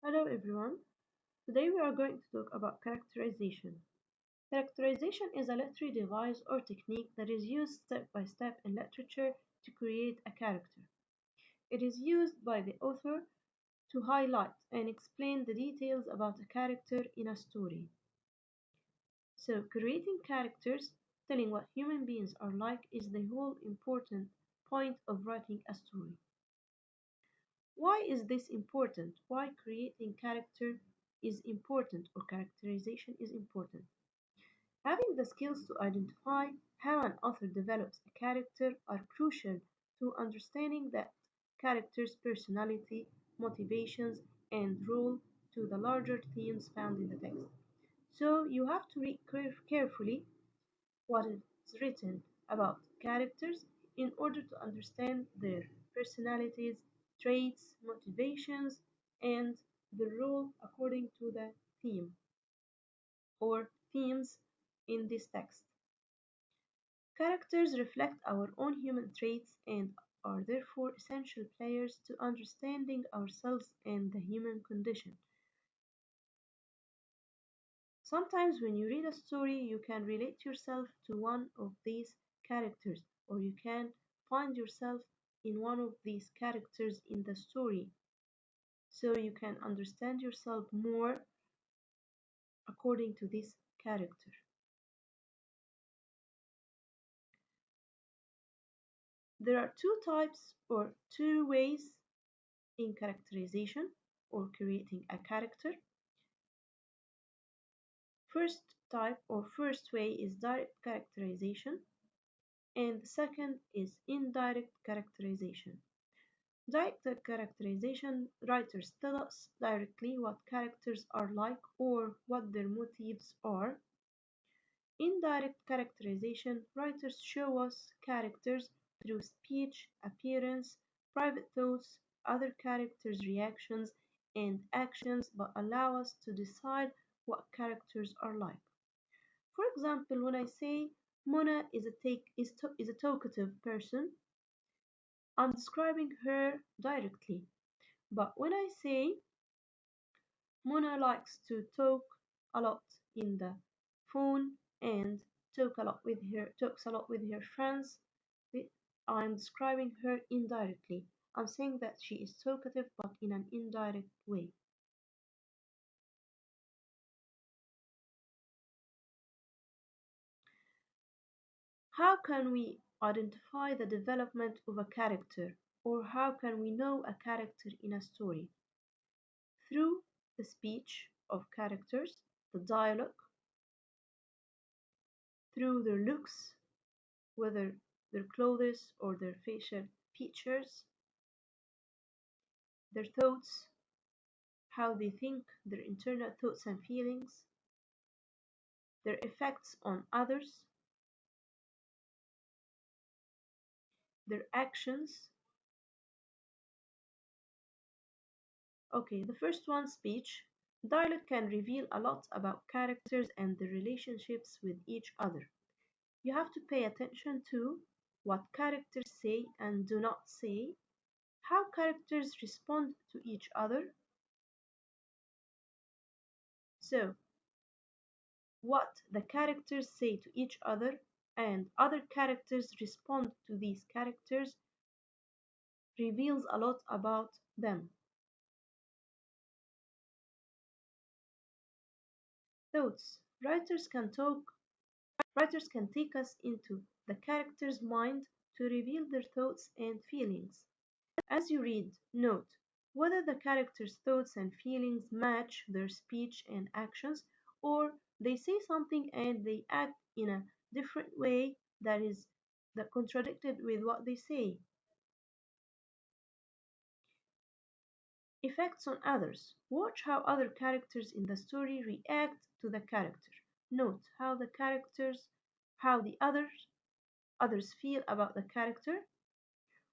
Hello everyone. Today we are going to talk about characterization. Characterization is a literary device or technique that is used step by step in literature to create a character. It is used by the author to highlight and explain the details about a character in a story. So, creating characters, telling what human beings are like, is the whole important point of writing a story. Why is this important? Why creating character is important or characterization is important? Having the skills to identify how an author develops a character are crucial to understanding that character's personality, motivations, and role to the larger themes found in the text. So you have to read carefully what is written about characters in order to understand their personalities, traits, motivations, and the role according to the theme or themes in this text. Characters reflect our own human traits and are therefore essential players to understanding ourselves and the human condition. Sometimes when you read a story, you can relate yourself to one of these characters, or you can find yourself in one of these characters in the story, so you can understand yourself more according to this character. There are two types or two ways in characterization or creating a character. First type or first way is direct characterization, and the second is indirect characterization. Direct characterization writers tell us directly what characters are like or what their motives are. Indirect characterization writers show us characters through speech, appearance, private thoughts, other characters' reactions, and actions, but allow us to decide what characters are like. For example, when I say Mona is a talkative person, I'm describing her directly. But when I say Mona likes to talk a lot in the phone and talks a lot with her friends, I'm describing her indirectly. I'm saying that she is talkative but in an indirect way. How can we identify the development of a character, or how can we know a character in a story? Through the speech of characters, the dialogue, through their looks, whether their clothes or their facial features, their thoughts, how they think, their internal thoughts and feelings, their effects on others, their actions. Okay, the first one, speech. Dialogue can reveal a lot about characters and their relationships with each other. You have to pay attention to what characters say and do not say, how characters respond to each other. So, what the characters say to each other and other characters respond to these characters reveals a lot about them. Thoughts. Writers can take us into the character's mind to reveal their thoughts and feelings. As you read, note whether the character's thoughts and feelings match their speech and actions, or they say something and they act in a different way that contradicted with what they say. Effects on others. Watch how other characters in the story react to the character. Note how the others feel about the character,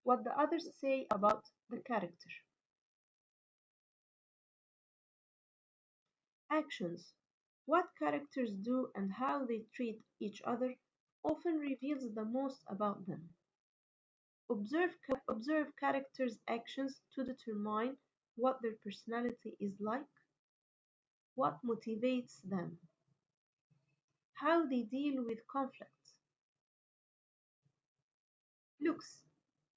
what the others say about the character. Actions. What characters do and how they treat each other often reveals the most about them. Observe characters' actions to determine what their personality is like, what motivates them, how they deal with conflicts. Looks.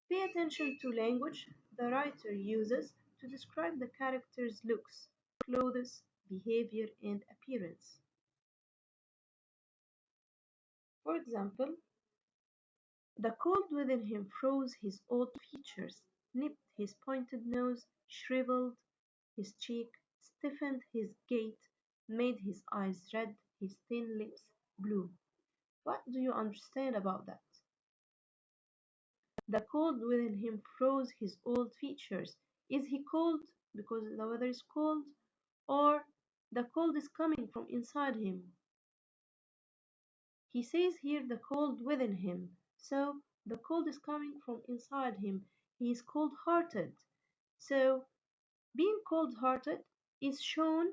Pay attention to language the writer uses to describe the character's looks, clothes, behavior, and appearance. For example, the cold within him froze his old features, nipped his pointed nose, shriveled his cheek, stiffened his gait, made his eyes red, his thin lips blue. What do you understand about that? The cold within him froze his old features. Is he cold because the weather is cold? Or the cold is coming from inside him? He says here the cold within him. So the cold is coming from inside him. He is cold hearted. So being cold hearted is shown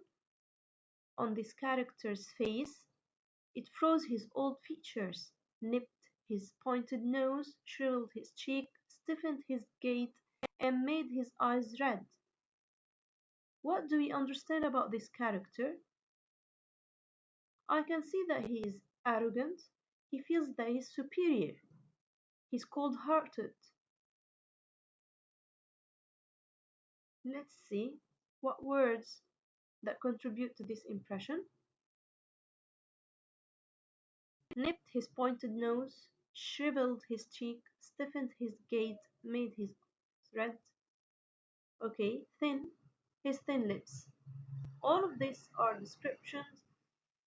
on this character's face. It froze his old features, nipped his pointed nose, shriveled his cheek, stiffened his gait, and made his eyes red. What do we understand about this character? I can see that he is arrogant. He feels that he's superior. He's cold hearted. Let's see what words that contribute to this impression. Nipped his pointed nose, shriveled his cheek, stiffened his gait, made his red. Okay, thin, his thin lips. All of these are descriptions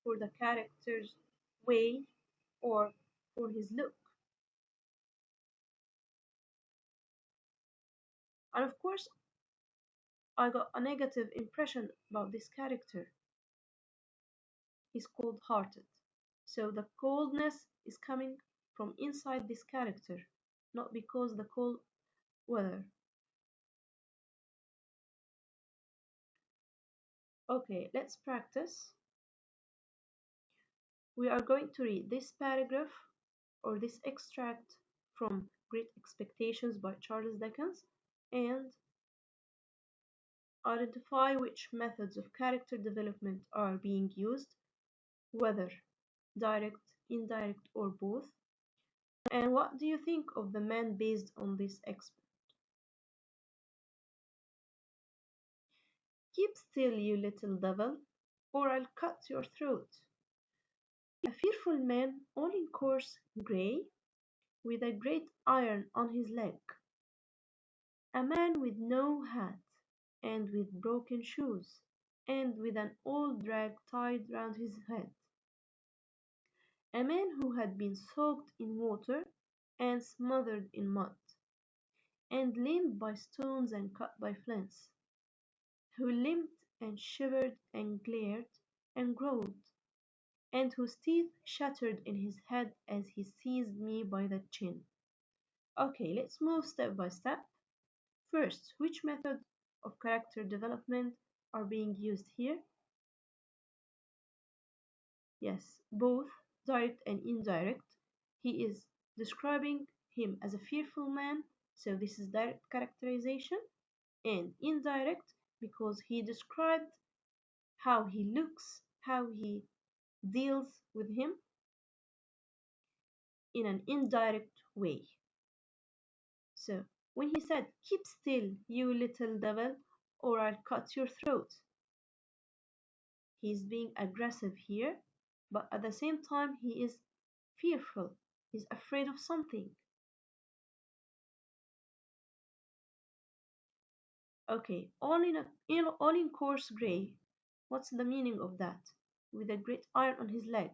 for the character's way or for his look. And of course, I got a negative impression about this character. He's cold hearted. So the coldness is coming from inside this character, not because the cold weather. Okay, let's practice. We are going to read this paragraph or this extract from Great Expectations by Charles Dickens and identify which methods of character development are being used, whether direct, indirect, or both. And what do you think of the man based on this expert? Keep still, you little devil, or I'll cut your throat. A fearful man, all in coarse grey, with a great iron on his leg. A man with no hat, and with broken shoes, and with an old rag tied round his head. A man who had been soaked in water, and smothered in mud, and lamed by stones and cut by flints, who limped and shivered and glared and growled, and whose teeth chattered in his head as he seized me by the chin. Okay, let's move step by step. First, which method of character development are being used here? Yes, both direct and indirect. He is describing him as a fearful man, so this is direct characterization, and indirect because he described how he looks, how he deals with him in an indirect way. So when he said, "Keep still, you little devil, or I'll cut your throat," he's being aggressive here, but at the same time, he is fearful. He's afraid of something. Okay, all in coarse gray. What's the meaning of that? With a great iron on his leg.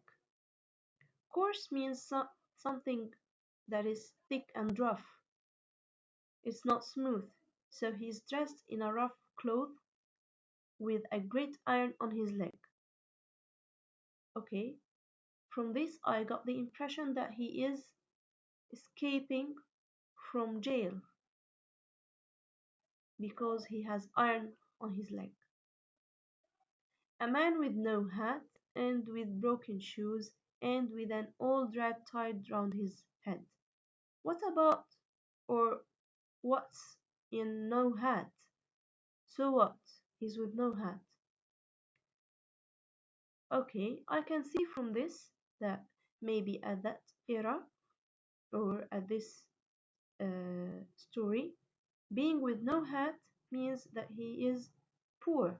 Coarse means something that is thick and rough. It's not smooth. So he's dressed in a rough cloth with a great iron on his leg. Okay, from this I got the impression that he is escaping from jail because he has iron on his leg. A man with no hat and with broken shoes and with an old rag tied round his head. What about or what's in no hat? So what? He's with no hat. Okay, I can see from this that maybe at that era or at this story, being with no hat means that he is poor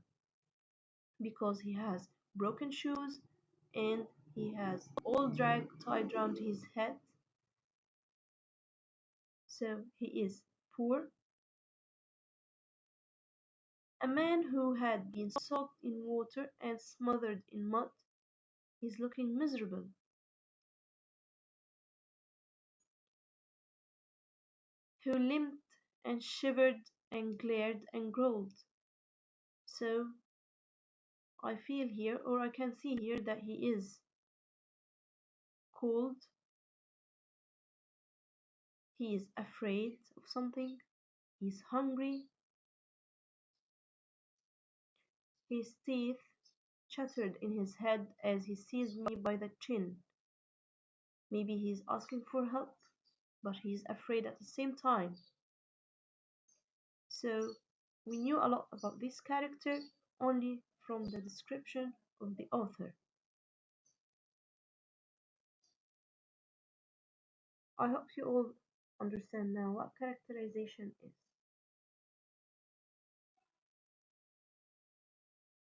because he has broken shoes and he has old rag tied round his head. So he is poor. A man who had been soaked in water and smothered in mud is looking miserable, who limped and shivered and glared and growled. So I feel here, or I can see here, that he is cold, he is afraid of something, he's hungry, his teeth chattered in his head as he seized me by the chin. Maybe he's asking for help, but he's afraid at the same time. So we knew a lot about this character only from the description of the author. I hope you all understand now what characterization is.